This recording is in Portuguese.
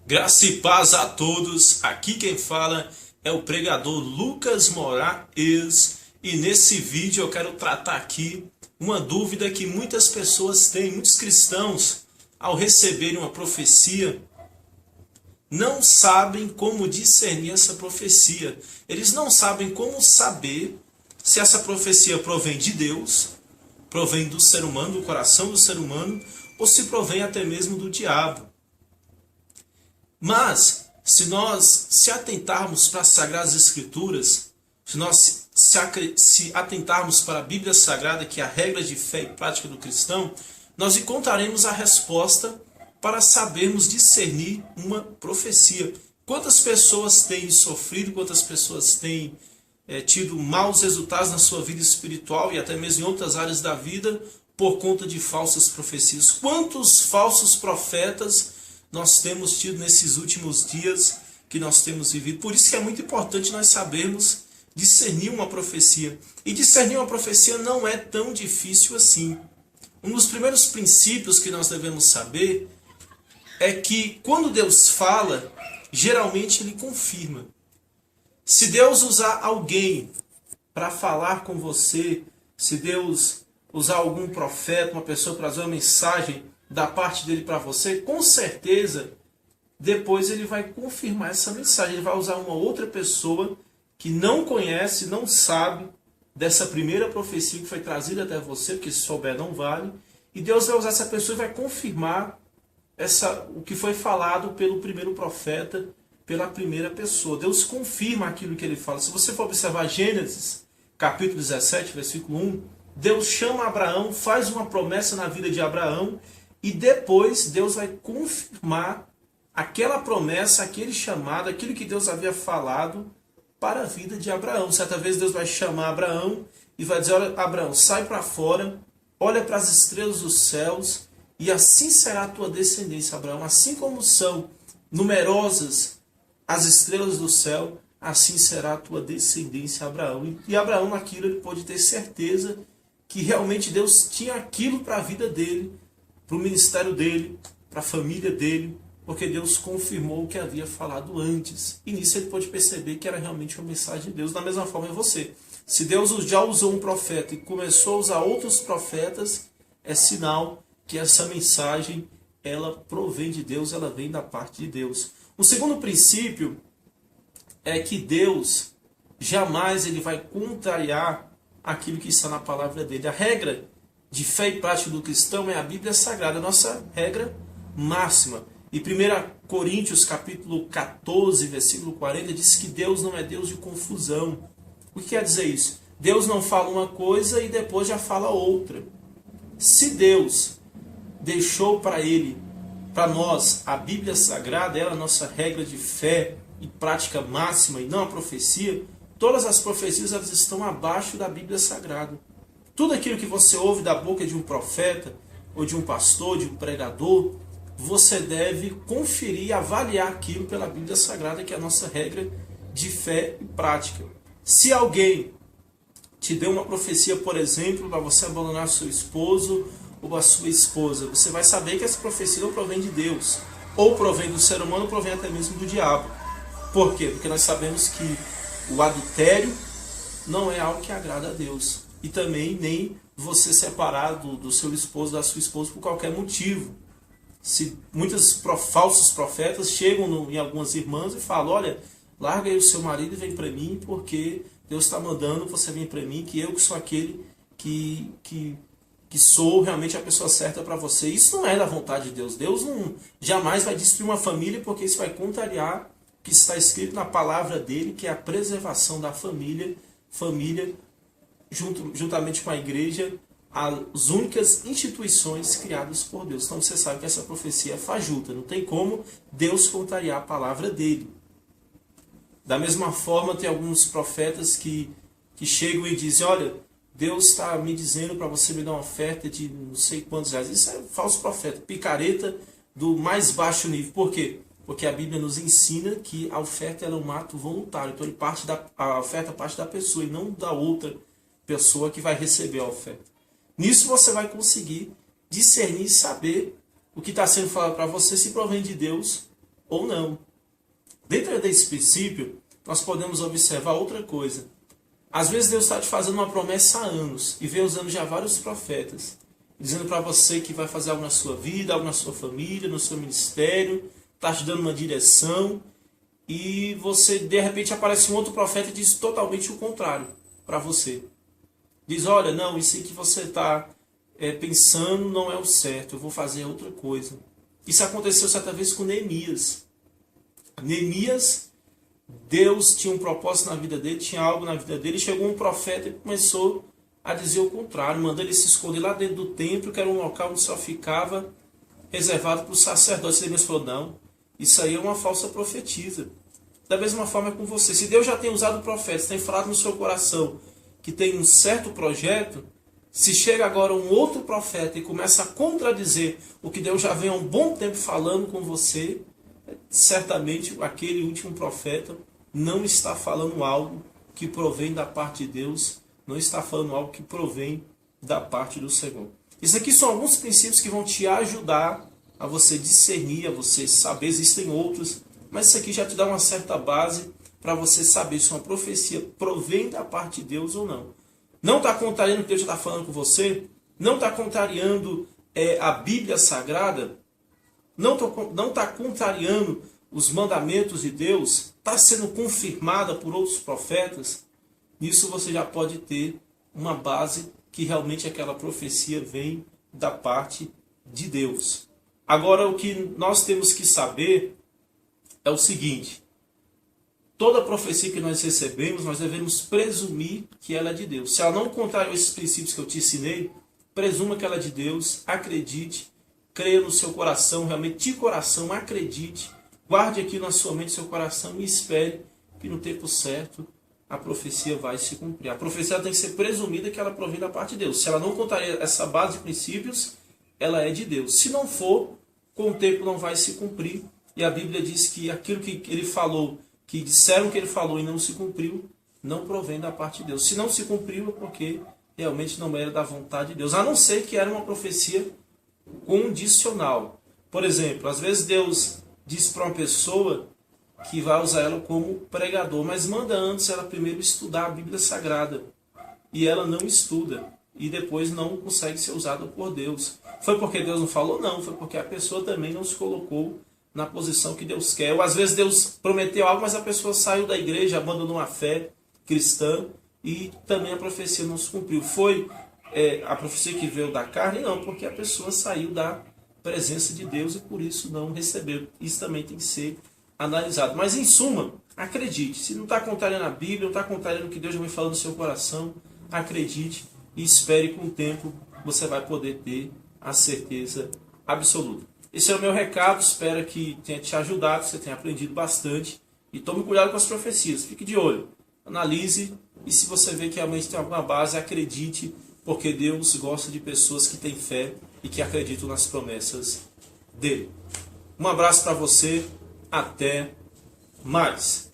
Graça e paz a todos. Aqui quem fala é o pregador Lucas Moraes e nesse vídeo eu quero tratar aqui uma dúvida que muitas pessoas têm, muitos cristãos, ao receberem uma profecia, não sabem como discernir essa profecia. Eles não sabem como saber se essa profecia provém de Deus, provém do ser humano, do coração do ser humano, ou se provém até mesmo do diabo. Mas, se nós se atentarmos para as Sagradas Escrituras, se nós se atentarmos para a Bíblia Sagrada, que é a regra de fé e prática do cristão, nós encontraremos a resposta para sabermos discernir uma profecia. Quantas pessoas têm sofrido, quantas pessoas têm tido maus resultados na sua vida espiritual e até mesmo em outras áreas da vida por conta de falsas profecias? Quantos falsos profetas nós temos tido nesses últimos dias que nós temos vivido? Por isso que é muito importante nós sabermos discernir uma profecia. E discernir uma profecia não é tão difícil assim. Um dos primeiros princípios que nós devemos saber é que quando Deus fala, geralmente Ele confirma. Se Deus usar alguém para falar com você, se Deus usar algum profeta, uma pessoa para trazer uma mensagem da parte dele para você, com certeza depois ele vai confirmar essa mensagem. Ele vai usar uma outra pessoa que não conhece, não sabe dessa primeira profecia que foi trazida até você, porque se souber não vale, e Deus vai usar essa pessoa e vai confirmar o que foi falado pelo primeiro profeta, pela primeira pessoa. Deus confirma aquilo que ele fala. Se você for observar Gênesis, capítulo 17, versículo 1, Deus chama Abraão, faz uma promessa na vida de Abraão, e depois Deus vai confirmar aquela promessa, aquele chamado, aquilo que Deus havia falado para a vida de Abraão. Certa vez Deus vai chamar Abraão e vai dizer: olha, Abraão, sai para fora, olha para as estrelas dos céus, e assim será a tua descendência, Abraão. Assim como são numerosas as estrelas do céu, assim será a tua descendência, Abraão. E Abraão, naquilo, ele pôde ter certeza que realmente Deus tinha aquilo para a vida dele, para o ministério dele, para a família dele, porque Deus confirmou o que havia falado antes. E nisso ele pôde perceber que era realmente uma mensagem de Deus. Da mesma forma é você. Se Deus já usou um profeta e começou a usar outros profetas, é sinal que essa mensagem, ela provém de Deus, ela vem da parte de Deus. O segundo princípio é que Deus jamais ele vai contrariar aquilo que está na palavra dele. A regra de fé e prática do cristão é a Bíblia Sagrada, a nossa regra máxima. E 1 Coríntios capítulo 14, versículo 40, diz que Deus não é Deus de confusão. O que quer dizer isso? Deus não fala uma coisa e depois já fala outra. Se Deus deixou para nós, a Bíblia Sagrada, ela é a nossa regra de fé e prática máxima e não a profecia, todas as profecias elas estão abaixo da Bíblia Sagrada. Tudo aquilo que você ouve da boca de um profeta, ou de um pastor, de um pregador, você deve conferir e avaliar aquilo pela Bíblia Sagrada, que é a nossa regra de fé e prática. Se alguém te deu uma profecia, por exemplo, para você abandonar seu esposo ou a sua esposa, você vai saber que essa profecia não provém de Deus, ou provém do ser humano, ou provém até mesmo do diabo. Por quê? Porque nós sabemos que o adultério não é algo que agrada a Deus. E também nem você separar do seu esposo, da sua esposa, por qualquer motivo. Se muitos falsos profetas chegam em algumas irmãs e falam: olha, larga aí o seu marido e vem para mim, porque Deus está mandando você vir para mim, que eu que sou aquele que sou realmente a pessoa certa para você. Isso não é da vontade de Deus. Deus não jamais vai destruir uma família, porque isso vai contrariar o que está escrito na palavra dele, que é a preservação da família, juntamente com a igreja, as únicas instituições criadas por Deus. Então você sabe que essa profecia é fajuta, não tem como Deus contrariar a palavra dele. Da mesma forma, tem alguns profetas que chegam e dizem: olha, Deus está me dizendo para você me dar uma oferta de não sei quantos reais. Isso é falso profeta, picareta do mais baixo nível. Por quê? Porque a Bíblia nos ensina que a oferta ela é um ato voluntário. Então a oferta parte da pessoa e não da outra pessoa que vai receber a oferta. Nisso você vai conseguir discernir e saber o que está sendo falado para você, se provém de Deus ou não. Dentro desse princípio, nós podemos observar outra coisa. Às vezes Deus está te fazendo uma promessa há anos e vem usando já vários profetas, dizendo para você que vai fazer algo na sua vida, algo na sua família, no seu ministério, está te dando uma direção, e você, de repente, aparece um outro profeta e diz totalmente o contrário para você. Diz, olha, não, isso aí que você está pensando não é o certo, eu vou fazer outra coisa. Isso aconteceu certa vez com Neemias. Neemias, Deus tinha um propósito na vida dele, tinha algo na vida dele, chegou um profeta e começou a dizer o contrário, mandou ele se esconder lá dentro do templo, que era um local onde só ficava reservado para os sacerdotes. E Neemias falou, não, isso aí é uma falsa profetisa. Da mesma forma é com você. Se Deus já tem usado profetas, tem falado no seu coração que tem um certo projeto, se chega agora um outro profeta e começa a contradizer o que Deus já vem há um bom tempo falando com você, certamente aquele último profeta não está falando algo que provém da parte de Deus, não está falando algo que provém da parte do Senhor. Isso aqui são alguns princípios que vão te ajudar a você discernir, a você saber, existem outros, mas isso aqui já te dá uma certa base para você saber se uma profecia provém da parte de Deus ou não. Não está contrariando o que Deus está falando com você? Não está contrariando a Bíblia Sagrada? Não está contrariando os mandamentos de Deus? Está sendo confirmada por outros profetas? Nisso você já pode ter uma base que realmente aquela profecia vem da parte de Deus. Agora, o que nós temos que saber é o seguinte: toda profecia que nós recebemos, nós devemos presumir que ela é de Deus. Se ela não contrariou esses princípios que eu te ensinei, presuma que ela é de Deus, acredite, creia no seu coração, realmente de coração, acredite, guarde aqui na sua mente, seu coração, e espere que no tempo certo a profecia vai se cumprir. A profecia tem que ser presumida que ela provém da parte de Deus. Se ela não contraria essa base de princípios, ela é de Deus. Se não for, com o tempo não vai se cumprir. E a Bíblia diz que aquilo que ele falou, que disseram que ele falou e não se cumpriu, não provém da parte de Deus. Se não se cumpriu, é porque realmente não era da vontade de Deus. A não ser que era uma profecia condicional. Por exemplo, às vezes Deus diz para uma pessoa que vai usar ela como pregador, mas manda antes ela primeiro estudar a Bíblia Sagrada. E ela não estuda. E depois não consegue ser usada por Deus. Foi porque Deus não falou? Não. Foi porque a pessoa também não se colocou na posição que Deus quer. Ou às vezes Deus prometeu algo, mas a pessoa saiu da igreja, abandonou a fé cristã e também a profecia não se cumpriu. Foi a profecia que veio da carne? Não, porque a pessoa saiu da presença de Deus e por isso não recebeu. Isso também tem que ser analisado. Mas em suma, acredite. Se não está contrariando a Bíblia, não está contrariando o que Deus já vem falando no seu coração, acredite e espere, com o tempo você vai poder ter a certeza absoluta. Esse é o meu recado, espero que tenha te ajudado, você tenha aprendido bastante. E tome cuidado com as profecias, fique de olho, analise, e se você vê que realmente tem alguma base, acredite, porque Deus gosta de pessoas que têm fé e que acreditam nas promessas dele. Um abraço para você, até mais.